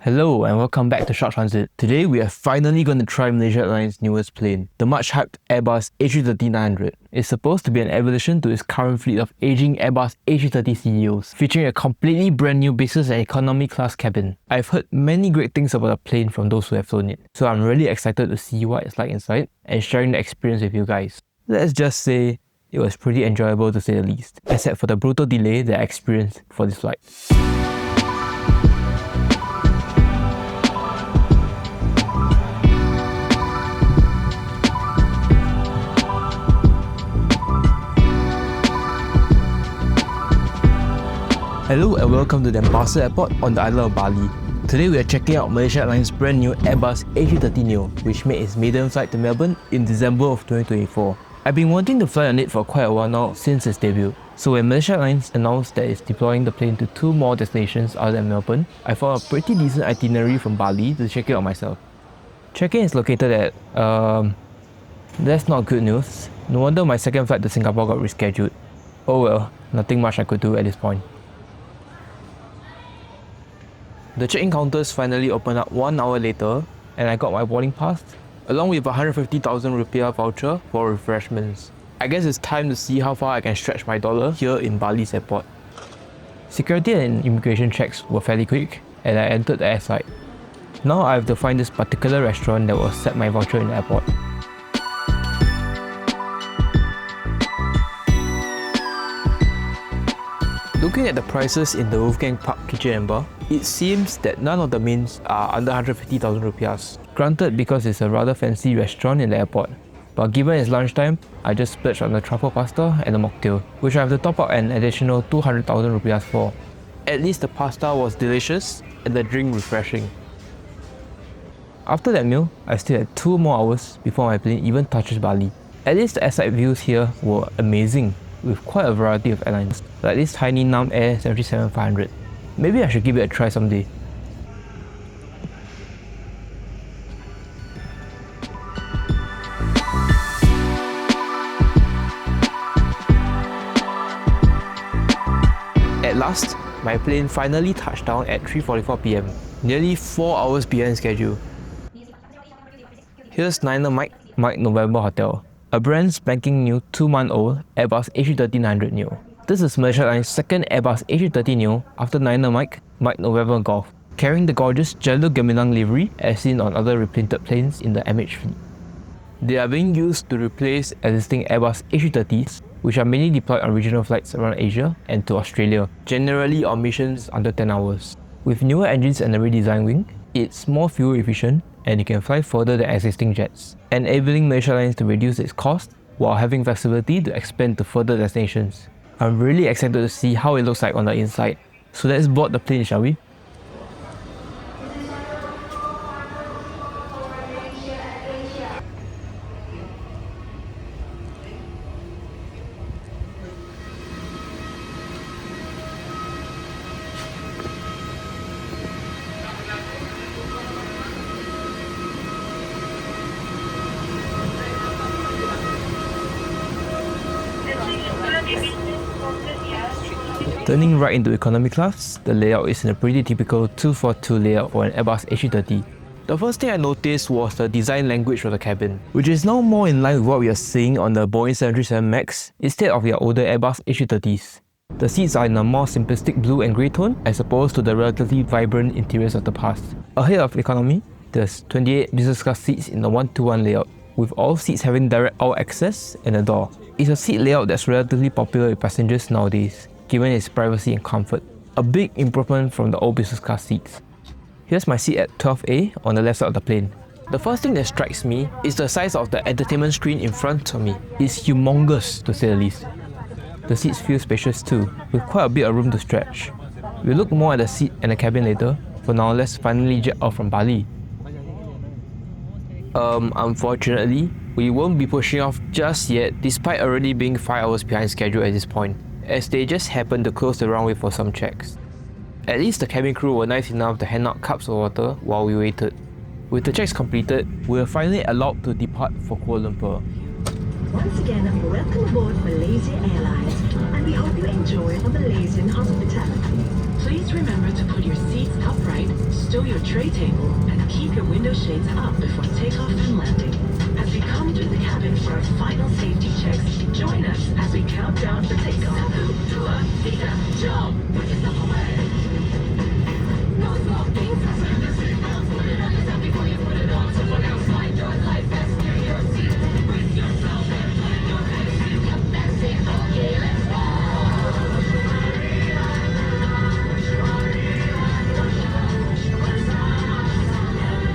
Hello and welcome back to Short Transit. Today we are finally going to try Malaysia Airlines' newest plane, the much hyped Airbus A330-900. It's supposed to be an evolution to its current fleet of aging Airbus A330 CEOs, featuring a completely brand new business and economy class cabin. I've heard many great things about the plane from those who have flown it, so I'm really excited to see what it's like inside and sharing the experience with you guys. Let's just say it was pretty enjoyable to say the least, except for the brutal delay that I experienced for this flight. Hello and welcome to Denpasar Airport on the island of Bali. Today we are checking out Malaysia Airlines' brand new Airbus A330neo, which made its maiden flight to Melbourne in December of 2024. I've been wanting to fly on it for quite a while now since its debut. So when Malaysia Airlines announced that it's deploying the plane to 2 more destinations other than Melbourne, I found a pretty decent itinerary from Bali to check it out myself. Check-in is located at, that's not good news. No wonder my second flight to Singapore got rescheduled. Oh well, nothing much I could do at this point. The check-in counters finally opened up 1 hour later and I got my boarding pass along with a 150,000 rupiah voucher for refreshments. I guess it's time to see how far I can stretch my dollar here in Bali's airport. Security and immigration checks were fairly quick and I entered the airside. Now I have to find this particular restaurant that will accept my voucher in the airport. Looking at the prices in the Wolfgang Park kitchen and bar, it seems that none of the mains are under 150,000 rupiahs. Granted, because it's a rather fancy restaurant in the airport. But given it's lunchtime, I just splurged on the truffle pasta and the mocktail, which I have to top up an additional 200,000 rupiahs for. At least the pasta was delicious and the drink refreshing. After that meal, I still had 2 more hours before my plane even touches Bali. At least the airside views here were amazing, with quite a variety of airlines, like this tiny Nam Air 737-500. Maybe I should give it a try someday. At last, my plane finally touched down at 3:44 PM, nearly 4 hours behind schedule. Here's 9er Mike November Hotel, a brand spanking new 2-month-old Airbus A330-900neo. This is Malaysia Airlines' second Airbus A330neo after 9er Mike November Golf, carrying the gorgeous Jalur Gemilang livery as seen on other reprinted planes in the MH fleet. They are being used to replace existing Airbus A330s, which are mainly deployed on regional flights around Asia and to Australia, generally on missions under 10 hours. With newer engines and a redesigned wing, it's more fuel efficient and it can fly further than existing jets, enabling Malaysia Airlines to reduce its cost while having flexibility to expand to further destinations. I'm really excited to see how it looks like on the inside. So let's board the plane, shall we? Turning right into economy class, the layout is in a pretty typical 242 layout for an Airbus A330. The first thing I noticed was the design language for the cabin, which is now more in line with what we are seeing on the Boeing 737 MAX instead of their older Airbus A330s. The seats are in a more simplistic blue and grey tone as opposed to the relatively vibrant interiors of the past. Ahead of economy, there's 28 business class seats in the 1-to-1 layout, with all seats having direct aisle access and a door. It's a seat layout that's relatively popular with passengers nowadays, given its privacy and comfort. A big improvement from the old business class seats. Here's my seat at 12A on the left side of the plane. The first thing that strikes me is the size of the entertainment screen in front of me. It's humongous to say the least. The seats feel spacious too, with quite a bit of room to stretch. We'll look more at the seat and the cabin later. For now, let's finally jet off from Bali. Unfortunately, we won't be pushing off just yet despite already being 5 hours behind schedule at this point, as they just happened to close the runway for some checks. At least the cabin crew were nice enough to hand out cups of water while we waited. With the checks completed, we were finally allowed to depart for Kuala Lumpur. Once again, welcome aboard Malaysia Airlines, and we hope you enjoy the Malaysian hospitality. Please remember to put your seats upright, stow your tray table, and keep your window shades up before takeoff and landing. As we come to the cabin for our final safety checks, join us as we count down for takeoff. 3, 2, 1, jump! Put yourself away! No smoking! Fasten the seatbelt, put it on yourself before you put it on someone else. Find your life best near your seat. Brace yourself and plan your exit. That's it, okay, let's go!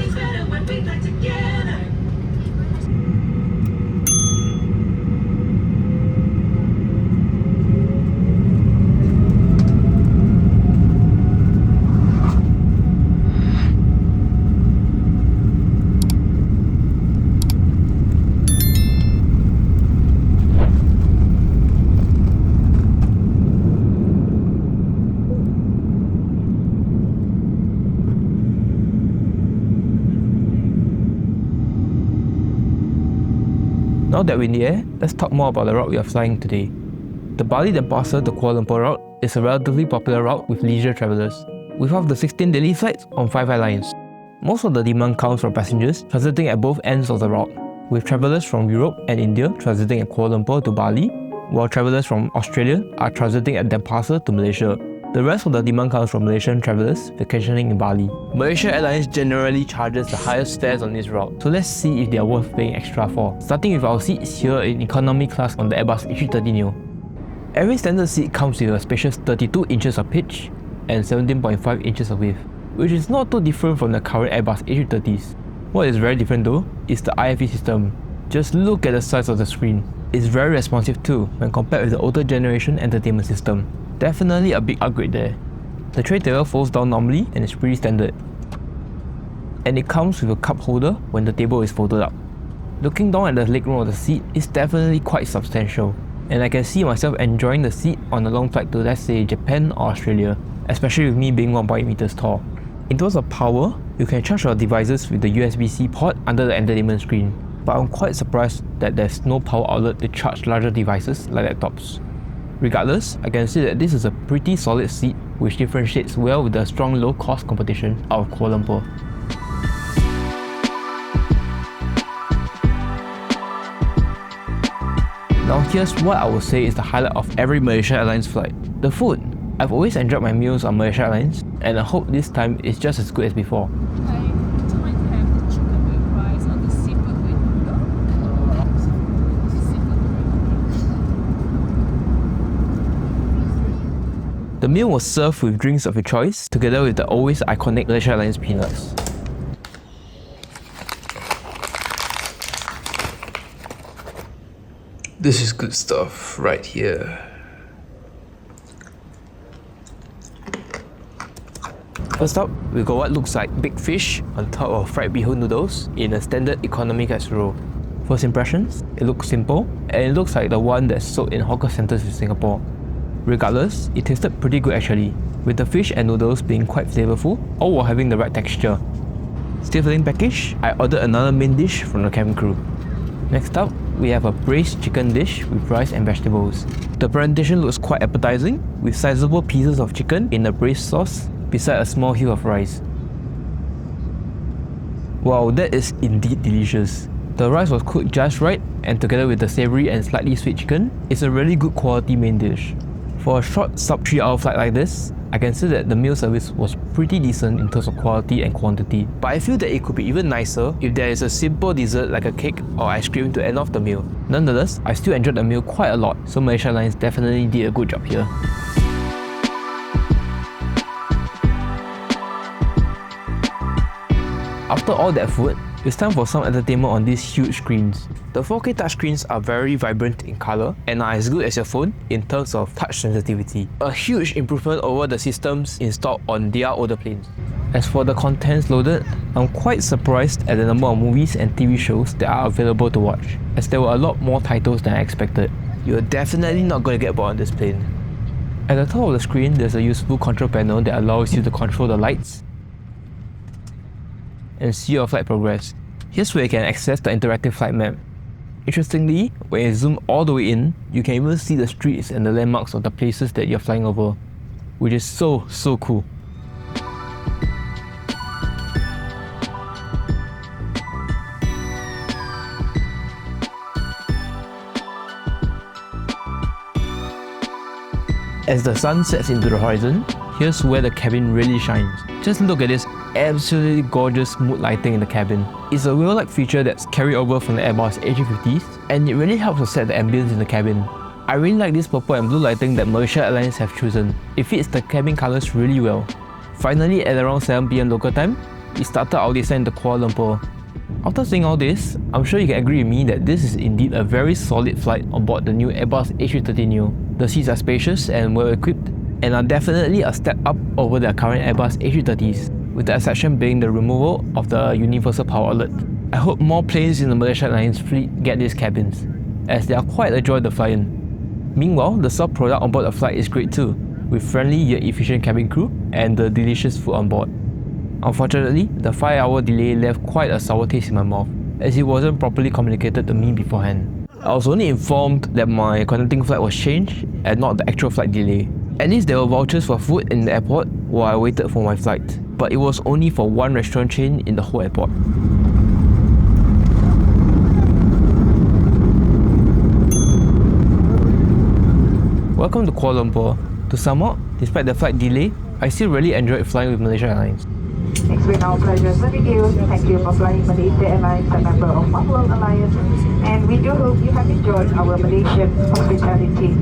It's better when we fly together. Now that we're in the air, let's talk more about the route we are flying today. The Bali Denpasar to Kuala Lumpur route is a relatively popular route with leisure travellers. We have the 16 daily flights on 5 airlines. Most of the demand comes from passengers transiting at both ends of the route, with travellers from Europe and India transiting at Kuala Lumpur to Bali, while travellers from Australia are transiting at Denpasar to Malaysia. The rest of the demand comes from Malaysian travellers vacationing in Bali. Malaysia Airlines generally charges the highest fares on this route, so let's see if they are worth paying extra for. Starting with our seats here in economy class on the Airbus A330neo. Every standard seat comes with a spacious 32 inches of pitch and 17.5 inches of width, which is not too different from the current Airbus A330s. What is very different though is the IFE system. Just look at the size of the screen. It's very responsive too when compared with the older generation entertainment system. Definitely a big upgrade there. The tray table folds down normally and is pretty standard. And it comes with a cup holder when the table is folded up. Looking down at the legroom of the seat is definitely quite substantial, and I can see myself enjoying the seat on a long flight to, let's say, Japan or Australia, especially with me being 1.8 meters tall. In terms of power, you can charge your devices with the USB-C port under the entertainment screen, but I'm quite surprised that there's no power outlet to charge larger devices like laptops. Regardless, I can see that this is a pretty solid seat which differentiates well with the strong low-cost competition out of Kuala Lumpur. Now here's what I would say is the highlight of every Malaysia Airlines flight: the food. I've always enjoyed my meals on Malaysia Airlines, and I hope this time is just as good as before. The meal was served with drinks of your choice, together with the always iconic Malaysia Airlines peanuts. This is good stuff right here. First up, we got what looks like big fish on top of fried bee hoon noodles in a standard economy casserole. First impressions, it looks simple, and it looks like the one that's sold in hawker centres in Singapore. Regardless, it tasted pretty good actually, with the fish and noodles being quite flavourful, all while having the right texture. Still feeling peckish, I ordered another main dish from the cabin crew. Next up, we have a braised chicken dish with rice and vegetables. The presentation looks quite appetizing, with sizable pieces of chicken in the braised sauce beside a small hill of rice. Wow, that is indeed delicious. The rice was cooked just right, and together with the savoury and slightly sweet chicken, it's a really good quality main dish. For a short sub 3 hour flight like this, I can say that the meal service was pretty decent in terms of quality and quantity. But I feel that it could be even nicer if there is a simple dessert like a cake or ice cream to end off the meal. Nonetheless, I still enjoyed the meal quite a lot, so Malaysia Airlines definitely did a good job here. After all that food, it's time for some entertainment on these huge screens. The 4K touchscreens are very vibrant in colour and are as good as your phone in terms of touch sensitivity. A huge improvement over the systems installed on their older planes. As for the contents loaded, I'm quite surprised at the number of movies and TV shows that are available to watch, as there were a lot more titles than I expected. You're definitely not going to get bored on this plane. At the top of the screen, there's a useful control panel that allows you to control the lights and see your flight progress. Here's where you can access the interactive flight map. Interestingly, when you zoom all the way in, you can even see the streets and the landmarks of the places that you're flying over. which is so cool. As the sun sets into the horizon, here's where the cabin really shines. Just look at this absolutely gorgeous mood lighting in the cabin. It's a real-like feature that's carried over from the Airbus A350s, and it really helps to set the ambience in the cabin. I really like this purple and blue lighting that Malaysia Airlines have chosen. It fits the cabin colours really well. Finally, at around 7 PM local time, we started our descent to Kuala Lumpur. After seeing all this, I'm sure you can agree with me that this is indeed a very solid flight on board the new Airbus A330neo. The seats are spacious and well equipped, and are definitely a step up over their current Airbus A330s, with the exception being the removal of the universal power outlet. I hope more planes in the Malaysia Airlines fleet get these cabins, as they are quite a joy to fly in. Meanwhile, the soft product on board the flight is great too, with friendly yet efficient cabin crew and the delicious food on board. Unfortunately, the 5-hour delay left quite a sour taste in my mouth, as it wasn't properly communicated to me beforehand. I was only informed that my connecting flight was changed and not the actual flight delay. At least there were vouchers for food in the airport while I waited for my flight, but it was only for one restaurant chain in the whole airport. Welcome to Kuala Lumpur. To sum up, despite the flight delay, I still really enjoyed flying with Malaysia Airlines. It's been our pleasure serving you. Thank you for flying Malaysia Airlines, a member of One World Alliance, and we do hope you have enjoyed our Malaysian hospitality.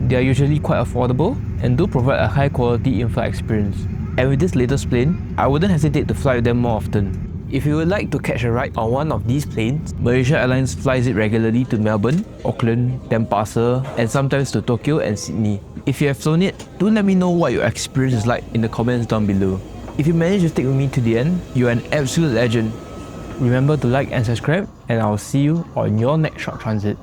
They are usually quite affordable and do provide a high quality in-flight experience. And with this latest plane, I wouldn't hesitate to fly with them more often. If you would like to catch a ride on one of these planes, Malaysia Airlines flies it regularly to Melbourne, Auckland, Denpasar, and sometimes to Tokyo and Sydney. If you have flown it, do let me know what your experience is like in the comments down below. If you manage to stick with me to the end, you're an absolute legend. Remember to like and subscribe, and I'll see you on your next short transit.